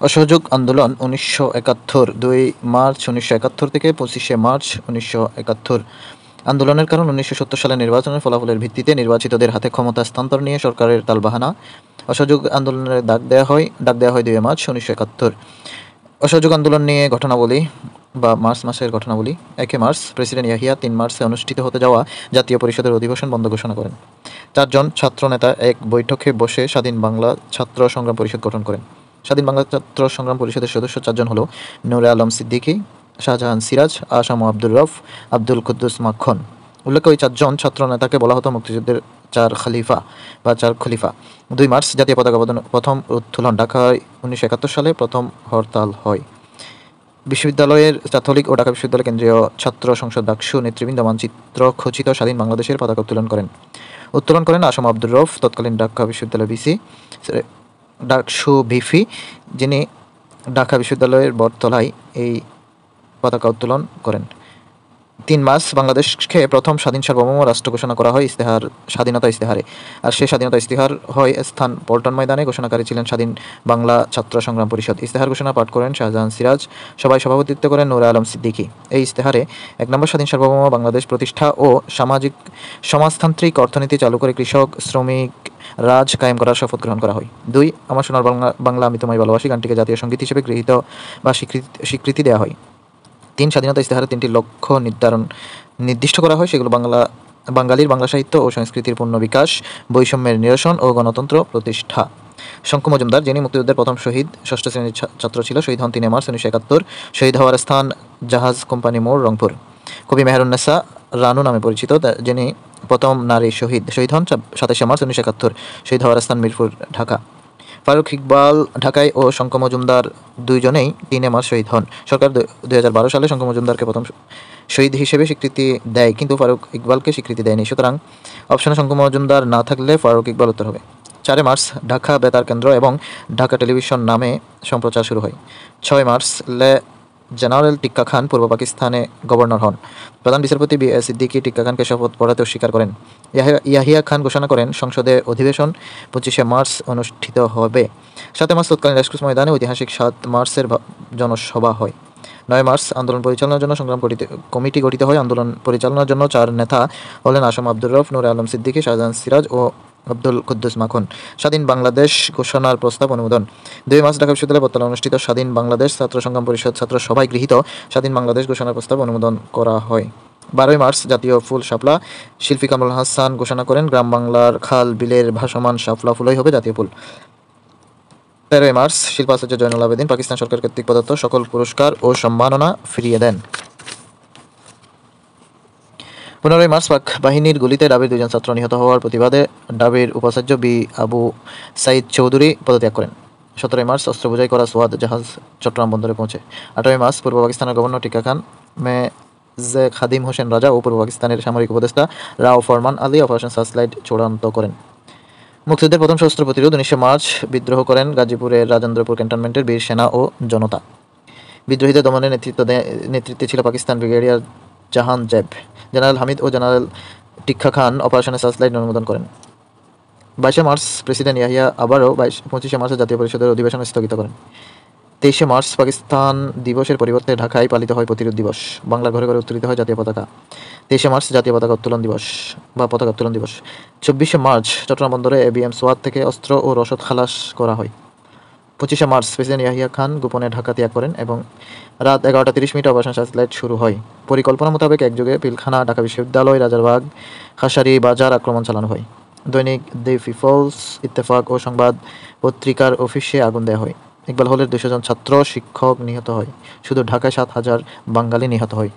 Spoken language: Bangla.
অসহযোগ আন্দোলন ১৯৭১ ২ মার্চ ১৯৭১ থেকে ২৫শে মার্চ ১৯৭১। আন্দোলনের কারণ ১৯৭০ সালের নির্বাচনের ফলাফলের ভিত্তিতে নির্বাচিতদের হাতে ক্ষমতা হস্তান্তর নিয়ে সরকারের তালবাহানা। অসহযোগ আন্দোলনের ডাক দেওয়া হয় ২ মার্চ ১৯৭১। অসহযোগ আন্দোলন নিয়ে ঘটনাবলী বা মার্চ মাসের ঘটনাবলী। ১ মার্চ প্রেসিডেন্ট ইয়াহিয়া ৩ মার্চে অনুষ্ঠিত হতে যাওয়া জাতীয় পরিষদের অধিবেশন বন্ধ ঘোষণা করেন। ৪ জন ছাত্রনেতা এক বৈঠকে বসে স্বাধীন বাংলা ছাত্র সংগ্রাম পরিষদ গঠন করেন। স্বাধীন বাংলা ছাত্র সংগ্রাম পরিষদের সদস্য ৪ জন হলো নূরে আলম সিদ্দিকী, শাহজাহান সিরাজ, আসাম আব্দুর রউফ, আব্দুল কুদ্দুস মাখন। উল্লেখ্য, এই ৪ জন ছাত্রনেতাকে বলা হতো মুক্তিযুদ্ধের ৪ খলিফা। ২ মার্চ জাতীয় পতাকা প্রথম উত্তোলন। ঢাকায় ১৯৭১ সালে প্রথম হরতাল হয়। বিশ্ববিদ্যালয়ের ছাত্রলীগ ও ঢাকা বিশ্ববিদ্যালয় কেন্দ্রীয় ছাত্র সংসদ ডাকসু নেতৃবৃন্দ মানচিত্র খচিত স্বাধীন বাংলাদেশের পতাকা উত্তোলন করেন আসাম আব্দুর রউফ, তৎকালীন ঢাকা বিশ্ববিদ্যালয় ডাকসু ভিপি, যিনি ঢাকা বিশ্ববিদ্যালয়ের বটতলায় এই পতাকা উত্তোলন করেন। ৩ মার্চ বাংলাদেশকে প্রথম স্বাধীন সার্বভৌম রাষ্ট্র ঘোষণা করা হয় স্বাধীনতা ইস্তেহারে। আর সেই স্বাধীনতা ইস্তেহার হয় স্থান পল্টন ময়দানে। ঘোষণাকারী ছিলেন স্বাধীন বাংলা ছাত্র সংগ্রাম পরিষদ। ইস্তেহার ঘোষণা পাঠ করেন শাহজাহান সিরাজ, সভায় সভাপতিত্ব করেন নূরে আলম সিদ্দিকী। এই ইস্তেহারে ১ নম্বর স্বাধীন সার্বভৌম বাংলাদেশ প্রতিষ্ঠা ও সমাজতান্ত্রিক অর্থনীতি চালু করে কৃষক শ্রমিক রাজ কায়েম করার শপথ গ্রহণ করা হয়। ২ আমার সোনার বাংলা আমি তোমায় ভালোবাসি গানটিকে জাতীয় সঙ্গীত হিসেবে গৃহীত বা স্বীকৃতি দেওয়া হয়। ৩ স্বাধীনতা ইস্তেহারে ৩টি লক্ষ্য নির্দিষ্ট করা হয়, সেগুলো বাঙালির বাংলা সাহিত্য ও সংস্কৃতির পূর্ণ বিকাশ, বৈষম্যের নিরসন ও গণতন্ত্র প্রতিষ্ঠা। শঙ্কু মজুমদার, যিনি মুক্তিযুদ্ধের প্রথম শহীদ, ৬ষ্ঠ শ্রেণীর ছাত্র ছিল, শহীদ হন ৩ মার্চ ১৯৭১। শহীদ হওয়ার স্থান জাহাজ কোম্পানি মোড়, রংপুর। কবি মেহেরুন্নেসা রানু নামে পরিচিত, যিনি প্রথম নারী শহীদ হন ২৭শে মার্চ ১৯৭১। শহীদ হওয়ার স্থান মিরপুর, ঢাকা। ফারুক ইকবাল ঢাকায় ও শঙ্কু মজুমদার দুইজনেই ৩ মার্চ শহীদ হন। সরকার ২০১২ সালে শঙ্কু মজুমদারকে প্রথম শহীদ হিসেবে স্বীকৃতি দেয়, কিন্তু ফারুক ইকবালকে স্বীকৃতি দেয়নি। সুতরাং অপশনে শঙ্কু মজুমদার না থাকলে ফারুক ইকবাল উত্তর হবে। ৪ মার্চ ঢাকা বেতার কেন্দ্র এবং ঢাকা টেলিভিশন নামে সম্প্রচার শুরু হয়। ৬ মার্চ জেনারেল টিক্কা খান পূর্ব পাকিস্তানে গভর্নর হন। প্রধান বিচারপতি বি এ সিদ্দিকী টিক্কা খানকে শপথ পড়াতে অস্বীকার করেন। ইয়াহিয়া খান ঘোষণা করেন সংসদে অধিবেশন ২৫শে মার্চ অনুষ্ঠিত হবে। ৭ মার্চ তৎকালীন রেসকোর্স ময়দানে ঐতিহাসিক ৭ মার্চের জনসভা হয়। ৯ মার্চ আন্দোলন পরিচালনার জন্য সংগ্রাম কমিটি গঠিত হয়। আন্দোলন পরিচালনার জন্য ৪ নেতা হলেন আসাম আব্দুর রউফ, নূরে আলম সিদ্দিকী, শাহজাহান সিরাজ ও আব্দুল কুদ্দুস মাখন। স্বাধীন বাংলাদেশ ঘোষণার প্রস্তাব অনুমোদন। ২ মার্চ ঢাকা বিশ্ববিদ্যালয় বটতলায় অনুষ্ঠিত স্বাধীন বাংলাদেশ ছাত্র সংগ্রাম পরিষদ ছাত্র সভায় গৃহীত স্বাধীন বাংলাদেশ ঘোষণার প্রস্তাব অনুমোদন করা হয়। ১২ মার্চ জাতীয় ফুল শাপলা। শিল্পী কামরুল হাসান ঘোষণা করেন গ্রাম বাংলার খাল বিলের ভাসমান শাপলা ফুলই হবে জাতীয় ফুল। ১৩ মার্চ শিল্পাচার্য জয়নুল আবেদিন পাকিস্তান সরকার কর্তৃক প্রদত্ত সকল পুরস্কার ও সম্মাননা ফিরিয়ে দেন। ১৫ মার্চ পাক বাহিনীর গুলিতে ডাবের ২ জন ছাত্র নিহত হওয়ার প্রতিবাদে ডাবের উপাচার্য বি আবু সাইদ চৌধুরী পদত্যাগ করেন। ১৭ মার্চ অস্ত্র বোঝাই করা সোয়াদ জাহাজ চট্টগ্রাম বন্দরে পৌঁছে। ৮ মার্চ পূর্ব পাকিস্তানের গভর্নর টিক্কা খান, মেজর খাদিম হোসেন রাজা ও পূর্ব পাকিস্তানের সামরিক উপদেষ্টা রাও ফরমান আলী অপারেশন সার্চলাইট চূড়ান্ত করেন। মুক্তিযুদ্ধের প্রথম সশস্ত্র প্রতিরোধ। ১৯ মার্চ বিদ্রোহ করেন গাজীপুরের রাজেন্দ্রপুর ক্যান্টনমেন্টের বীর সেনা ও জনতা। বিদ্রোহীদের দমনের নেতৃত্বে ছিল পাকিস্তান ব্রিগেডিয়ার জাহান জেব। জেনারেল হামিদ ও জেনারেল টিক্কা খান অপারেশনে সার্চলাইট অনুমোদন করেন। ২২ মার্চ প্রেসিডেন্ট ইয়াহিয়া আবারও ২৫ মার্চে জাতীয় পরিষদের অধিবেশন স্থগিত করেন। ২৩ মার্চ পাকিস্তান দিবসের পরিবর্তে ঢাকায় পালিত হয় প্রতিরোধ দিবস। বাংলার ঘরে ঘরে উত্তোলিত হয় জাতীয় পতাকা। ২৩ মার্চ জাতীয় পতাকা উত্তোলন দিবস। ২৪ মার্চ চট্টগ্রাম বন্দরে এবিএম সোয়াদ থেকে অস্ত্র ও রসদ খালাস করা হয়। ২৫ মার্চ প্রেসিডেন্ট ইয়াহিয়া খান গোপনে ঢাকা ত্যাগ করেন এবং রাত ১১টা ৩০ অপারেশন সার্চলাইট শুরু হয়। পরিকল্পনা মোতাবেক একযোগে পিলখানা, ঢাকা বিশ্ববিদ্যালয়, রাজারবাগ, খাসারি বাজার আক্রমণ চালানো হয়। দৈনিক দি পিপলস, ইত্তেফাক ও সংবাদ পত্রিকার অফিসে আগুন দেওয়া হয়। ইকবাল হলের ২০০ জন ছাত্র শিক্ষক নিহত হয়। শুধু ঢাকায় ৭,০০০ বাঙালি নিহত হয়।